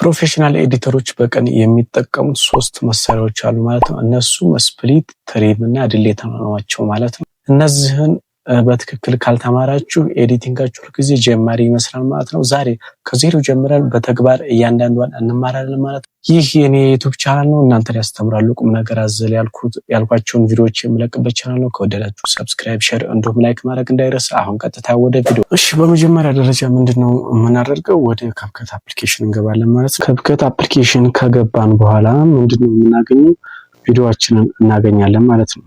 ፕሮፌሽናል ኤዲተሮች በቀን የሚጠቀሙት 3 መሳሪያዎች አሉ ማለት ነው። እነሱም ስፕሊት፣ ትሪም እና ዲሌት ናቸው ማለት ነው። እነዚህን በትክክል ካልተማራችሁ ኤዲቲንጋችሁ ሁልጊዜ ጀማሪ ይመስላል ማለት ነው። ዛሬ ከዜሮ ጀምረን በተግባር እያንዳንዷን እንማራለን ማለት ነው። ይህ የኔ ዩቲዩብ ቻናል ነው። እናንተን ያስተምራሉ ቁም ነገር አዘል ያልኳቸውን ቪዲዮዎች የምለቅበት ቻናል ነው። ከወደዳችሁ ሰብስክራይብ፣ ሼር እንዲሁም ላይክ ማድረግ እንዳይረሳ። አሁን ቀጥታ ወደ ቪዲዮ። እሺ፣ በመጀመሪያ ደረጃ ምንድነው የምናደርገው? ወደ ካፕከት አፕሊኬሽን እንገባለን ማለት ነው። ካፕከት አፕሊኬሽን ከገባን በኋላ ምንድነው የምናገኘው? ቪዲዮአችንን እናገኛለን ማለት ነው።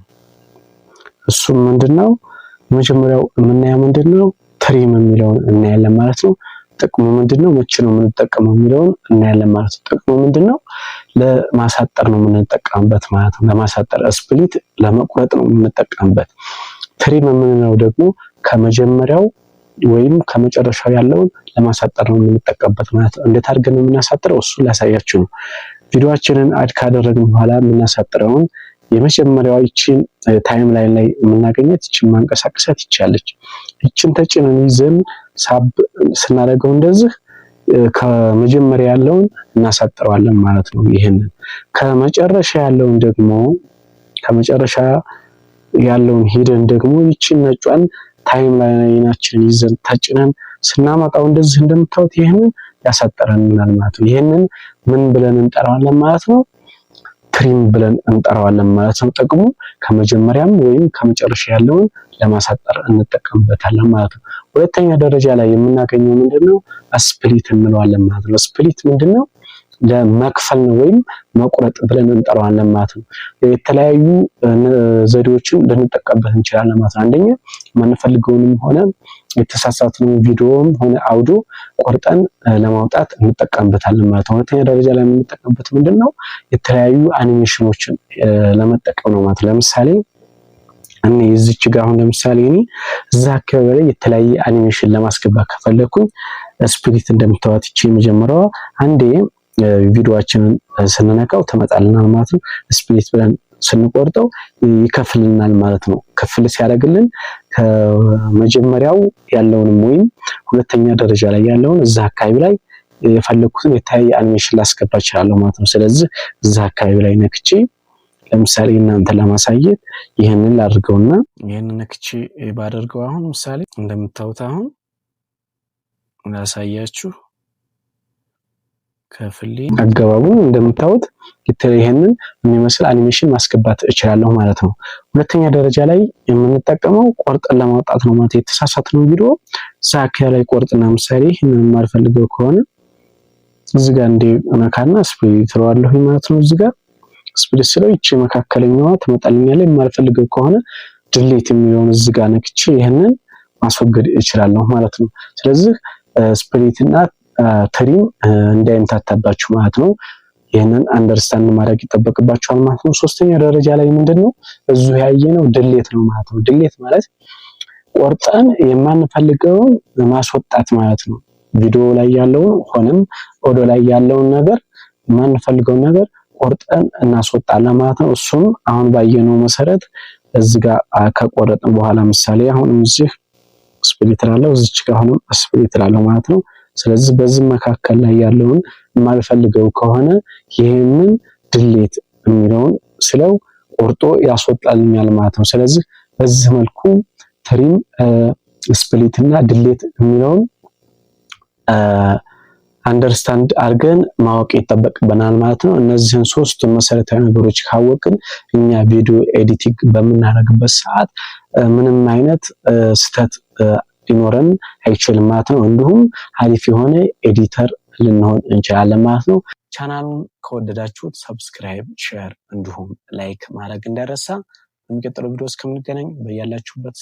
እሱም ምንድነው መጀመሪያው የምናየው ምንድነው? ትሪም የሚለውን እናያለን ማለት ነው። ጥቅሙ ምንድነው? መቼ ነው የምንጠቀመው የሚለውን እናያለን ማለት ነው። ጥቅሙ ምንድነው? ለማሳጠር ነው የምንጠቀምበት ማለት ነው። ለማሳጠር፣ ስፕሊት ለመቁረጥ ነው የምንጠቀምበት። ትሪም የምንለው ደግሞ ከመጀመሪያው ወይም ከመጨረሻው ያለውን ለማሳጠር ነው የምንጠቀምበት ማለት ነው። እንዴት አድርገን ነው የምናሳጥረው? እሱ ላሳያችሁ ነው። ቪዲዮአችንን አድ ካደረግን በኋላ የምናሳጥረውን የመጀመሪያው ይቺን ታይም ላይን ላይ የምናገኘት ይቺን ማንቀሳቀሳት ይቻለች። ይቺን ተጭነን ይዘን ሳብ ስናደርገው እንደዚህ ከመጀመሪያ ያለውን እናሳጥረዋለን ማለት ነው። ይሄንን ከመጨረሻ ያለውን ሄደን ደግሞ ይቺን ነጯን ታይም ላይናችንን ይዘን ተጭነን ስናመጣው እንደዚህ እንደምታዩት ይሄንን ያሳጠረናል ማለት ነው። ይሄንን ምን ብለን እንጠራዋለን ማለት ነው? ትሪም ብለን እንጠራዋለን ማለት ነው። ጥቅሙ ከመጀመሪያም ወይም ከመጨረሻ ያለውን ለማሳጠር እንጠቀምበታለን ማለት ነው። ሁለተኛ ደረጃ ላይ የምናገኘው ምንድነው? ስፕሊት እንለዋለን ማለት ነው። ስፕሊት ምንድነው? ለመክፈል ነው ወይም መቁረጥ ብለን እንጠራዋለን ማለት ነው። የተለያዩ ዘዴዎችን ልንጠቀምበት እንችላለን ማለት ነው። አንደኛ የማንፈልገውንም ሆነ የተሳሳትነው ቪዲዮም ሆነ አውዲዮ ቆርጠን ለማውጣት እንጠቀምበታለን ማለት ነው። ሁለተኛ ደረጃ ላይ የምንጠቀምበት ምንድነው? የተለያዩ አኒሜሽኖችን ለመጠቀም ነው ማለት ነው። ለምሳሌ እኔ እዚች ጋር አሁን ለምሳሌ እኔ እዛ አካባቢ ላይ የተለያየ አኒሜሽን ለማስገባት ከፈለኩኝ ስፕሊት እንደምታዩት እቺ የመጀመሪያዋ አንዴ ቪዲዮአችንን ስንነካው ትመጣልናል ማለት ነው። ስፕሊት ብለን ስንቆርጠው ይከፍልናል ማለት ነው። ክፍል ሲያደርግልን ከመጀመሪያው ያለውንም ወይም ሁለተኛ ደረጃ ላይ ያለውን እዛ አካባቢ ላይ የፈለኩትን የተለያየ አኒሜሽን ላስገባ እችላለሁ ማለት ነው። ስለዚህ እዛ አካባቢ ላይ ነክቼ ለምሳሌ እናንተ ለማሳየት ይሄንን ላድርገውና ይሄንን ነክቼ ባደርገው አሁን ምሳሌ እንደምታዩት አሁን ላሳያችሁ ከፍሌ አገባቡን እንደምታዩት ይሄንን የሚመስል አኒሜሽን ማስገባት እችላለሁ ማለት ነው። ሁለተኛ ደረጃ ላይ የምንጠቀመው ቆርጠን ለማውጣት ነው ማለት የተሳሳትነው ቪዲዮ ዛካ ላይ ቆርጥና ምሳሌ ይሄንን የማልፈልገው ከሆነ እዚህ ጋር ነካና ስፕሊት ተዋለሁ ማለት ነው። እዚህ ጋር ስፕሊት ስለው ይቺ መካከለኛዋ ትመጣልኛለች። የማልፈልገው ከሆነ ዲሌት የሚለውን እዚህ ጋር ነክቼ ይሄንን ማስወገድ እችላለሁ ማለት ነው። ስለዚህ ስፕሊት እና ትሪም እንዳይምታታባችሁ ማለት ነው። ይሄንን አንደርስታንድ ማድረግ ይጠበቅባችኋል ማለት ነው። ሶስተኛ ደረጃ ላይ ምንድነው? እዚሁ ያየነው ዲሌት ነው ማለት ነው። ዲሌት ማለት ቆርጠን የማንፈልገውን ማስወጣት ማለት ነው። ቪዲዮ ላይ ያለውን ሆነም ኦዲዮ ላይ ያለውን ነገር የማንፈልገውን ነገር ቆርጠን እናስወጣለን ማለት ነው። እሱም አሁን ባየነው መሰረት እዚህ ጋር ከቆረጥን በኋላ ምሳሌ አሁን እዚህ ስፕሊት ላለው እዚች ጋር አሁንም ስፕሊት ላለው ማለት ነው። ስለዚህ በዚህ መካከል ላይ ያለውን የማልፈልገው ከሆነ ይሄንን ዲሌት የሚለውን ስለው ቆርጦ ያስወጣልኛል ማለት ነው። ስለዚህ በዚህ መልኩ ትሪም፣ ስፕሊት እና ዲሌት የሚለውን አንደርስታንድ አድርገን ማወቅ ይጠበቅብናል ማለት ነው። እነዚህን ሶስቱን መሰረታዊ ነገሮች ካወቅን እኛ ቪዲዮ ኤዲቲንግ በምናደርግበት ሰዓት ምንም አይነት ስህተት ሊኖረን አይችልም ማለት ነው። እንዲሁም አሪፍ የሆነ ኤዲተር ልንሆን እንችላለን ማለት ነው። ቻናሉን ከወደዳችሁት ሰብስክራይብ፣ ሼር እንዲሁም ላይክ ማድረግ እንዳይረሳ። በሚቀጥለው ቪዲዮ እስከምንገናኝ በያላችሁበት